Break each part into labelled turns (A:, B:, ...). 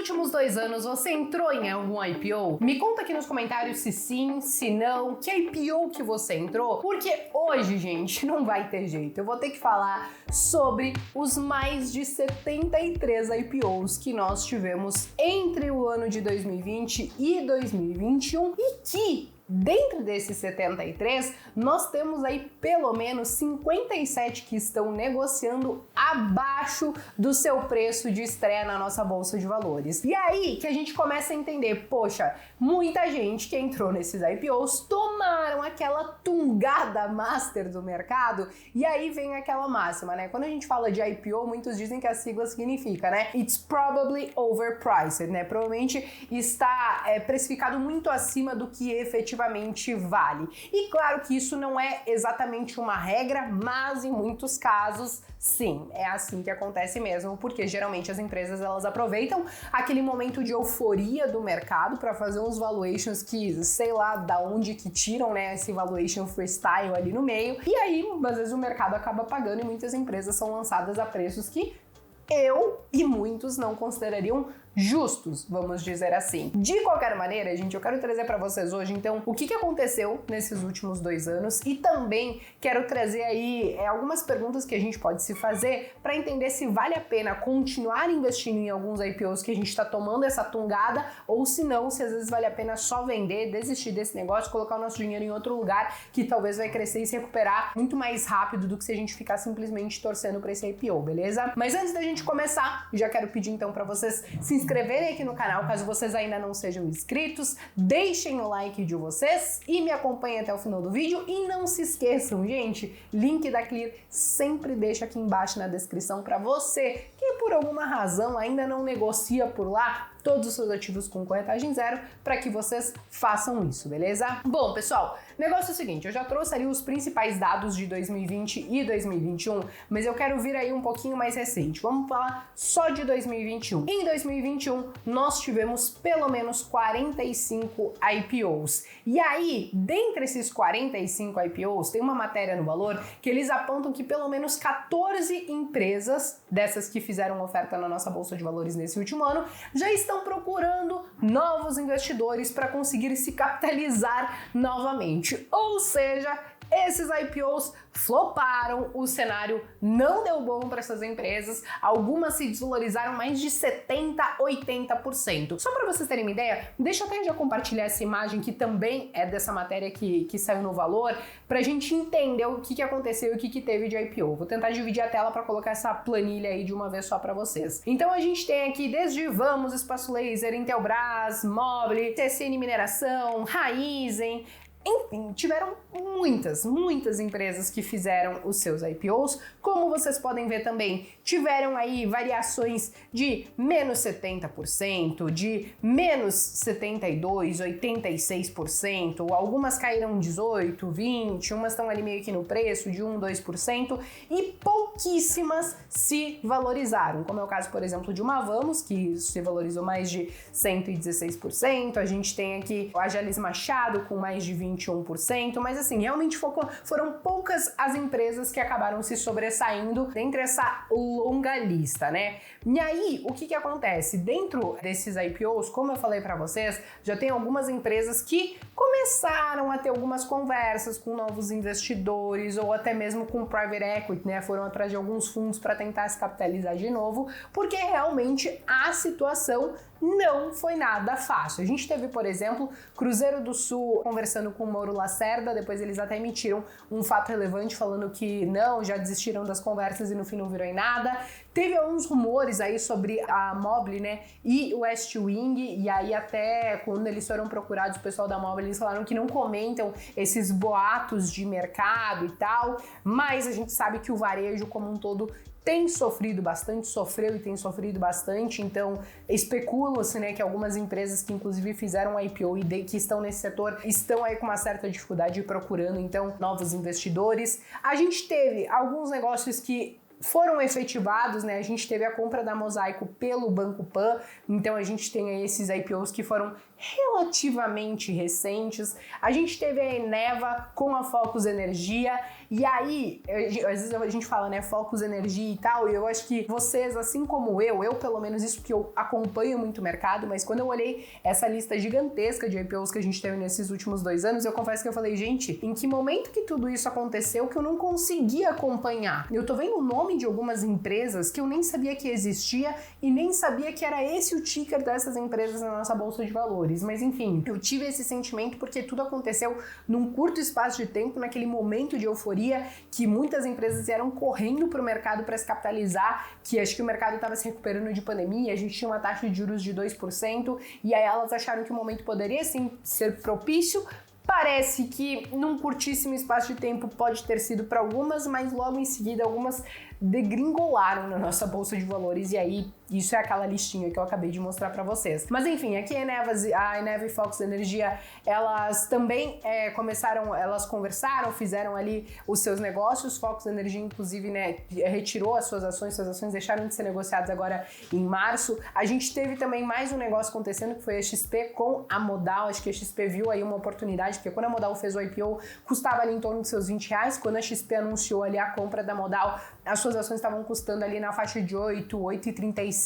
A: últimos 2 anos você entrou em algum IPO? Me conta aqui nos comentários se sim, se não, que IPO que você entrou, porque hoje, gente, não vai ter jeito. Eu vou ter que falar sobre os mais de 73 IPOs que nós tivemos entre o ano de 2020 e 2021 e que dentro desses 73, nós temos aí pelo menos 57 que estão negociando abaixo do seu preço de estreia na nossa bolsa de valores. E aí que a gente começa a entender, poxa, muita gente que entrou nesses IPOs tomaram aquela tungada master do mercado e aí vem aquela máxima, né? Quando a gente fala de IPO, muitos dizem que a sigla significa, né? It's probably overpriced, né? Provavelmente está precificado muito acima do que efetivamente vale. E claro que isso não é exatamente uma regra, mas em muitos casos, sim, é assim que acontece mesmo, porque geralmente as empresas elas aproveitam aquele momento de euforia do mercado para fazer uns valuations que, sei lá, da onde que tiram, né, esse valuation freestyle ali no meio, e aí, às vezes o mercado acaba pagando e muitas empresas são lançadas a preços que eu e muitos não considerariam justos, vamos dizer assim. De qualquer maneira, gente, eu quero trazer para vocês hoje, então, o que aconteceu nesses últimos 2 anos e também quero trazer aí algumas perguntas que a gente pode se fazer para entender se vale a pena continuar investindo em alguns IPOs que a gente está tomando essa tungada ou se não, se às vezes vale a pena só vender, desistir desse negócio, colocar o nosso dinheiro em outro lugar que talvez vai crescer e se recuperar muito mais rápido do que se a gente ficar simplesmente torcendo para esse IPO, beleza? Mas antes da gente começar, já quero pedir então para vocês se inscreverem aqui no canal, caso vocês ainda não sejam inscritos, deixem o like de vocês e me acompanhem até o final do vídeo e não se esqueçam, gente, link da Clear sempre deixo aqui embaixo na descrição para você que por alguma razão ainda não negocia por lá todos os seus ativos com corretagem zero para que vocês façam isso, beleza? Bom, pessoal, negócio é o seguinte, eu já trouxe ali os principais dados de 2020 e 2021, mas eu quero vir aí um pouquinho mais recente. Vamos falar só de 2021. Em 2021, nós tivemos pelo menos 45 IPOs. E aí, dentre esses 45 IPOs, tem uma matéria no Valor que eles apontam que pelo menos 14 empresas dessas que fizeram oferta na nossa bolsa de valores nesse último ano já estão procurando novos investidores para conseguir se capitalizar novamente. Ou seja, esses IPOs floparam, o cenário não deu bom para essas empresas, algumas se desvalorizaram mais de 70%, 80%. Só para vocês terem uma ideia, deixa eu até já compartilhar essa imagem que também é dessa matéria que saiu no Valor, para a gente entender o que aconteceu e o que teve de IPO. Vou tentar dividir a tela para colocar essa planilha aí de uma vez só para vocês. Então a gente tem aqui desde Vamos, Espaço Laser, Intelbras, Mobile, TCN Mineração, Raizen. Enfim, tiveram muitas empresas que fizeram os seus IPOs. Como vocês podem ver também, tiveram aí variações de menos 70%, de menos 72%, 86%, algumas caíram 18%, 20%, umas estão ali meio que no preço de 1%, 2% e pouquíssimas se valorizaram, como é o caso, por exemplo, de uma Vamos, que se valorizou mais de 116%, a gente tem aqui a Jalles Machado com mais de 21%, mas assim, realmente foram poucas as empresas que acabaram se sobressaindo dentre essa longa lista, né? E aí, o que acontece? Dentro desses IPOs, como eu falei para vocês, já tem algumas empresas que começaram a ter algumas conversas com novos investidores ou até mesmo com private equity, né? Foram atrás de alguns fundos para tentar se capitalizar de novo, porque realmente a situação não foi nada fácil. A gente teve, por exemplo, Cruzeiro do Sul conversando com o Mauro Lacerda, depois eles até emitiram um fato relevante falando que não, já desistiram das conversas e no fim não virou em nada. Teve alguns rumores aí sobre a Mobile, né, e o West Wing, e aí até quando eles foram procurados, o pessoal da Mobile, eles falaram que não comentam esses boatos de mercado e tal, mas a gente sabe que o varejo como um todo tem sofrido bastante, sofreu e tem sofrido bastante, então especula-se, né, que algumas empresas que inclusive fizeram IPO e que estão nesse setor estão aí com uma certa dificuldade procurando então novos investidores. A gente teve alguns negócios que foram efetivados, né? A gente teve a compra da Mosaico pelo Banco Pan, então a gente tem aí esses IPOs que foram relativamente recentes. A gente teve a Eneva com a Focus Energia E aí, às vezes a gente fala, né, focos, energia e tal, e eu acho que vocês, assim como eu pelo menos isso porque eu acompanho muito o mercado, mas quando eu olhei essa lista gigantesca de IPOs que a gente teve nesses últimos 2 anos, eu confesso que eu falei, gente, em que momento que tudo isso aconteceu que eu não consegui acompanhar? Eu tô vendo o nome de algumas empresas que eu nem sabia que existia e nem sabia que era esse o ticker dessas empresas na nossa bolsa de valores. Mas enfim, eu tive esse sentimento porque tudo aconteceu num curto espaço de tempo, naquele momento de euforia que muitas empresas vieram correndo pro mercado para se capitalizar, que acho que o mercado estava se recuperando de pandemia, a gente tinha uma taxa de juros de 2%, e aí elas acharam que o momento poderia sim ser propício. Parece que num curtíssimo espaço de tempo pode ter sido para algumas, mas logo em seguida algumas degringolaram na nossa bolsa de valores, e aí isso é aquela listinha que eu acabei de mostrar para vocês. Mas enfim, aqui a Eneva e Fox Energia, elas também elas conversaram, fizeram ali os seus negócios. Fox Energia, inclusive, né, retirou as suas ações deixaram de ser negociadas agora em março. A gente teve também mais um negócio acontecendo, que foi a XP com a Modal. Acho que a XP viu aí uma oportunidade, porque quando a Modal fez o IPO, custava ali em torno de seus R$20. Quando a XP anunciou ali a compra da Modal, as suas ações estavam custando ali na faixa de 8,35,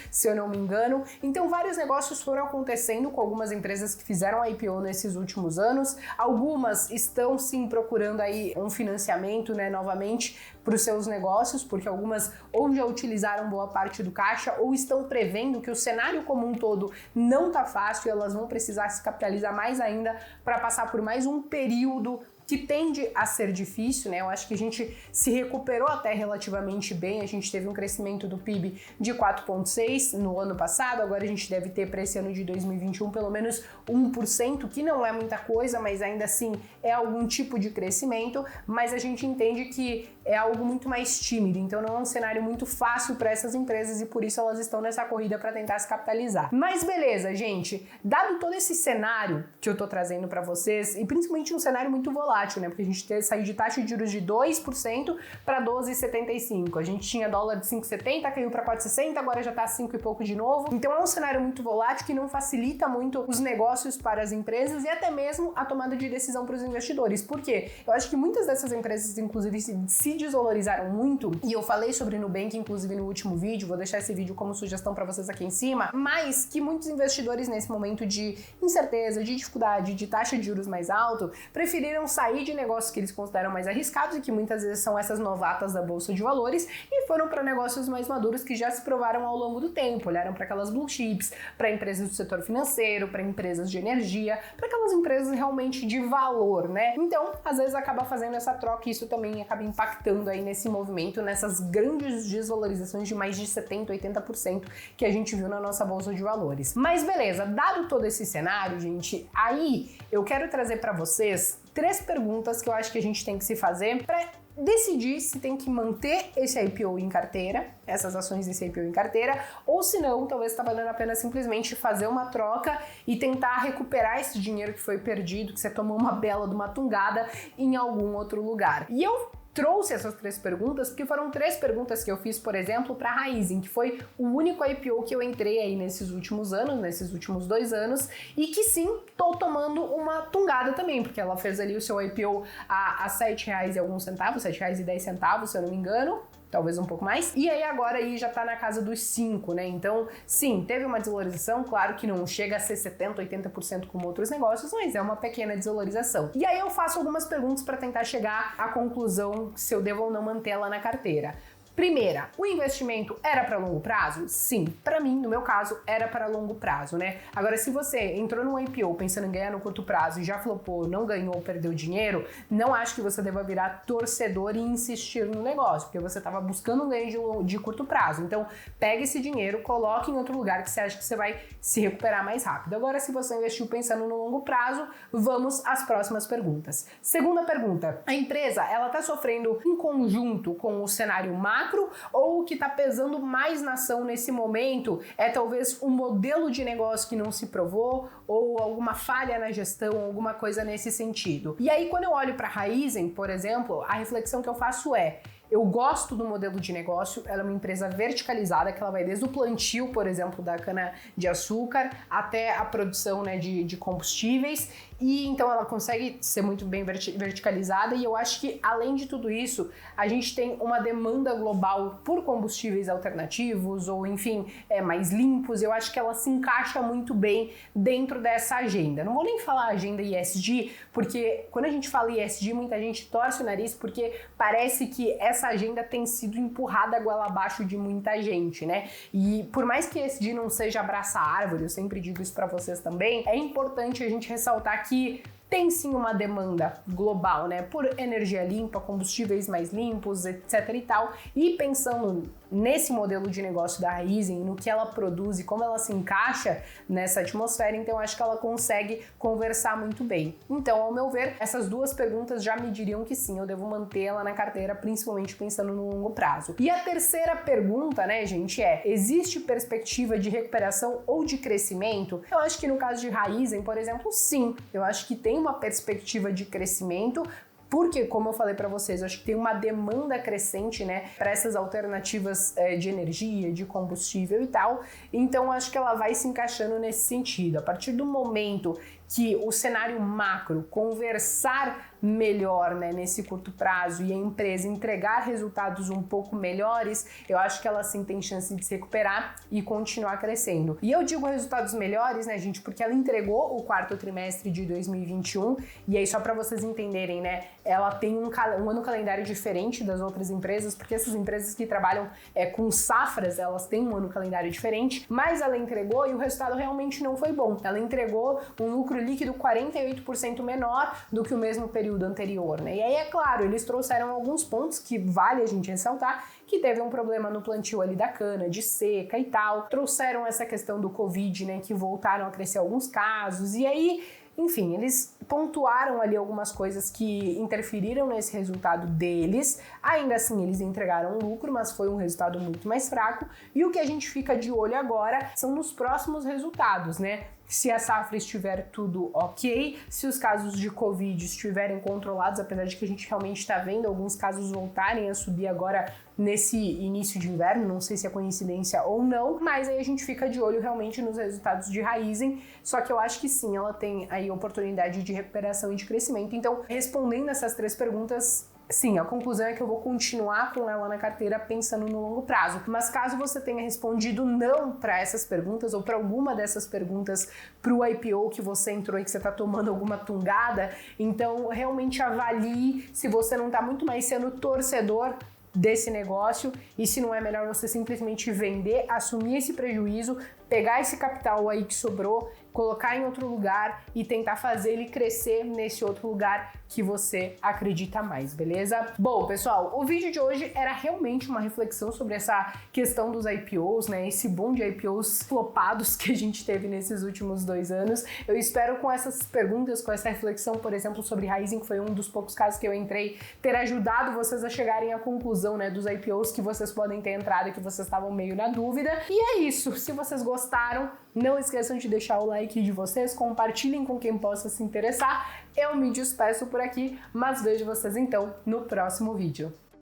A: se eu não me engano. Então vários negócios foram acontecendo com algumas empresas que fizeram a IPO nesses últimos anos. Algumas estão sim procurando aí um financiamento, né, novamente para os seus negócios, porque algumas ou já utilizaram boa parte do caixa ou estão prevendo que o cenário como um todo não tá fácil e elas vão precisar se capitalizar mais ainda para passar por mais um período que tende a ser difícil, né? Eu acho que a gente se recuperou até relativamente bem, a gente teve um crescimento do PIB de 4,6% no ano passado, agora a gente deve ter para esse ano de 2021 pelo menos 1%, que não é muita coisa, mas ainda assim é algum tipo de crescimento, mas a gente entende que é algo muito mais tímido, então não é um cenário muito fácil para essas empresas e por isso elas estão nessa corrida para tentar se capitalizar. Mas beleza, gente, dado todo esse cenário que eu tô trazendo para vocês, e principalmente um cenário muito volátil, né? Porque a gente saiu de taxa de juros de 2% para 12,75%. A gente tinha dólar de 5,70, caiu para 4,60, agora já tá 5 e pouco de novo. Então é um cenário muito volátil que não facilita muito os negócios para as empresas e até mesmo a tomada de decisão para os investidores. Por quê? Eu acho que muitas dessas empresas, inclusive, se desvalorizaram muito, e eu falei sobre Nubank, inclusive, no último vídeo, vou deixar esse vídeo como sugestão para vocês aqui em cima, mas que muitos investidores nesse momento de incerteza, de dificuldade, de taxa de juros mais alto, preferiram sair de negócios que eles consideram mais arriscados e que muitas vezes são essas novatas da bolsa de valores e foram para negócios mais maduros que já se provaram ao longo do tempo, olharam para aquelas blue chips, para empresas do setor financeiro, para empresas de energia, para aquelas empresas realmente de valor, né? Então, às vezes acaba fazendo essa troca e isso também acaba impactando aí nesse movimento, nessas grandes desvalorizações de mais de 70%, 80% que a gente viu na nossa bolsa de valores. Mas beleza, dado todo esse cenário, gente, aí eu quero trazer para vocês 3 perguntas que eu acho que a gente tem que se fazer para decidir se tem que manter esse IPO em carteira, essas ações desse IPO em carteira, ou se não, talvez está valendo a pena simplesmente fazer uma troca e tentar recuperar esse dinheiro que foi perdido, que você tomou uma bela de uma tungada em algum outro lugar. E eu trouxe essas 3 perguntas porque foram 3 perguntas que eu fiz, por exemplo, para a Raizen, que foi o único IPO que eu entrei aí nesses últimos anos, nesses últimos 2 anos, e que sim, tô tomando uma tungada também, porque ela fez ali o seu IPO a R$7 e alguns centavos, R$7,10, se eu não me engano, talvez um pouco mais, e aí agora aí já tá na casa dos 5, né? Então, sim, teve uma desvalorização, claro que não chega a ser 70%, 80% como outros negócios, mas é uma pequena desvalorização. E aí eu faço algumas perguntas para tentar chegar à conclusão se eu devo ou não mantê-la na carteira. Primeira, o investimento era para longo prazo? Sim, para mim, no meu caso, era para longo prazo, né? Agora, se você entrou no IPO pensando em ganhar no curto prazo e já flopou, não ganhou, perdeu dinheiro, não acho que você deva virar torcedor e insistir no negócio, porque você estava buscando um ganho de curto prazo. Então, pega esse dinheiro, coloque em outro lugar que você acha que você vai se recuperar mais rápido. Agora, se você investiu pensando no longo prazo, vamos às próximas perguntas. Segunda pergunta, a empresa, ela está sofrendo em conjunto com o cenário macro ou o que está pesando mais na ação nesse momento é talvez um modelo de negócio que não se provou ou alguma falha na gestão, alguma coisa nesse sentido. E aí, quando eu olho para a Raizen, por exemplo, a reflexão que eu faço é: Eu gosto do modelo de negócio, ela é uma empresa verticalizada, que ela vai desde o plantio, por exemplo, da cana-de-açúcar, até a produção, né, de combustíveis, e então ela consegue ser muito bem verticalizada, e eu acho que, além de tudo isso, a gente tem uma demanda global por combustíveis alternativos, ou enfim, mais limpos. Eu acho que ela se encaixa muito bem dentro dessa agenda. Não vou nem falar agenda ESG, porque quando a gente fala ESG, muita gente torce o nariz, porque parece que essa agenda tem sido empurrada goela abaixo de muita gente, né? E por mais que ESG não seja abraçar árvore, eu sempre digo isso para vocês também, é importante a gente ressaltar que tem sim uma demanda global, né, por energia limpa, combustíveis mais limpos, etc e tal. E pensando nesse modelo de negócio da Raízen, no que ela produz e como ela se encaixa nessa atmosfera, então acho que ela consegue conversar muito bem. Então, ao meu ver, essas duas perguntas já me diriam que sim, eu devo mantê-la na carteira, principalmente pensando no longo prazo. E a terceira pergunta, né, gente, existe perspectiva de recuperação ou de crescimento? Eu acho que no caso de Raízen, por exemplo, sim. Eu acho que tem uma perspectiva de crescimento, porque, como eu falei para vocês, eu acho que tem uma demanda crescente, né, para essas alternativas de energia, de combustível e tal. Então, acho que ela vai se encaixando nesse sentido. A partir do momento que o cenário macro conversar melhor, né, nesse curto prazo, e a empresa entregar resultados um pouco melhores, eu acho que ela sim tem chance de se recuperar e continuar crescendo. E eu digo resultados melhores, né, gente, porque ela entregou o quarto trimestre de 2021, e aí só para vocês entenderem, né, ela tem um ano calendário diferente das outras empresas, porque essas empresas que trabalham com safras, elas têm um ano calendário diferente, mas ela entregou e o resultado realmente não foi bom. Ela entregou um lucro líquido 48% menor do que o mesmo período anterior, né? E aí, é claro, eles trouxeram alguns pontos que vale a gente ressaltar, que teve um problema no plantio ali da cana, de seca e tal. Trouxeram essa questão do Covid, né, que voltaram a crescer alguns casos. E aí, enfim, eles pontuaram ali algumas coisas que interferiram nesse resultado deles. Ainda assim, eles entregaram um lucro, mas foi um resultado muito mais fraco. E o que a gente fica de olho agora são nos próximos resultados, né? Se a safra estiver tudo ok, se os casos de Covid estiverem controlados, apesar de que a gente realmente está vendo alguns casos voltarem a subir agora nesse início de inverno, não sei se é coincidência ou não, mas aí a gente fica de olho realmente nos resultados de Raízen, só que eu acho que sim, ela tem aí oportunidade de recuperação e de crescimento. Então, respondendo essas três perguntas, sim, a conclusão é que eu vou continuar com ela na carteira pensando no longo prazo. Mas caso você tenha respondido não para essas perguntas ou para alguma dessas perguntas para o IPO que você entrou e que você está tomando alguma tungada, então realmente avalie se você não está muito mais sendo torcedor desse negócio e se não é melhor você simplesmente vender, assumir esse prejuízo, pegar esse capital aí que sobrou, colocar em outro lugar e tentar fazer ele crescer nesse outro lugar que você acredita mais, beleza? Bom, pessoal, o vídeo de hoje era realmente uma reflexão sobre essa questão dos IPOs, né? Esse boom de IPOs flopados que a gente teve nesses últimos 2 anos. Eu espero com essas perguntas, com essa reflexão, por exemplo, sobre Raízen, que foi um dos poucos casos que eu entrei, ter ajudado vocês a chegarem à conclusão, né, dos IPOs que vocês podem ter entrado e que vocês estavam meio na dúvida. E é isso. Se vocês gostaram, não esqueçam de deixar o like de vocês, compartilhem com quem possa se interessar. Eu me despeço por aqui, mas vejo vocês então no próximo vídeo.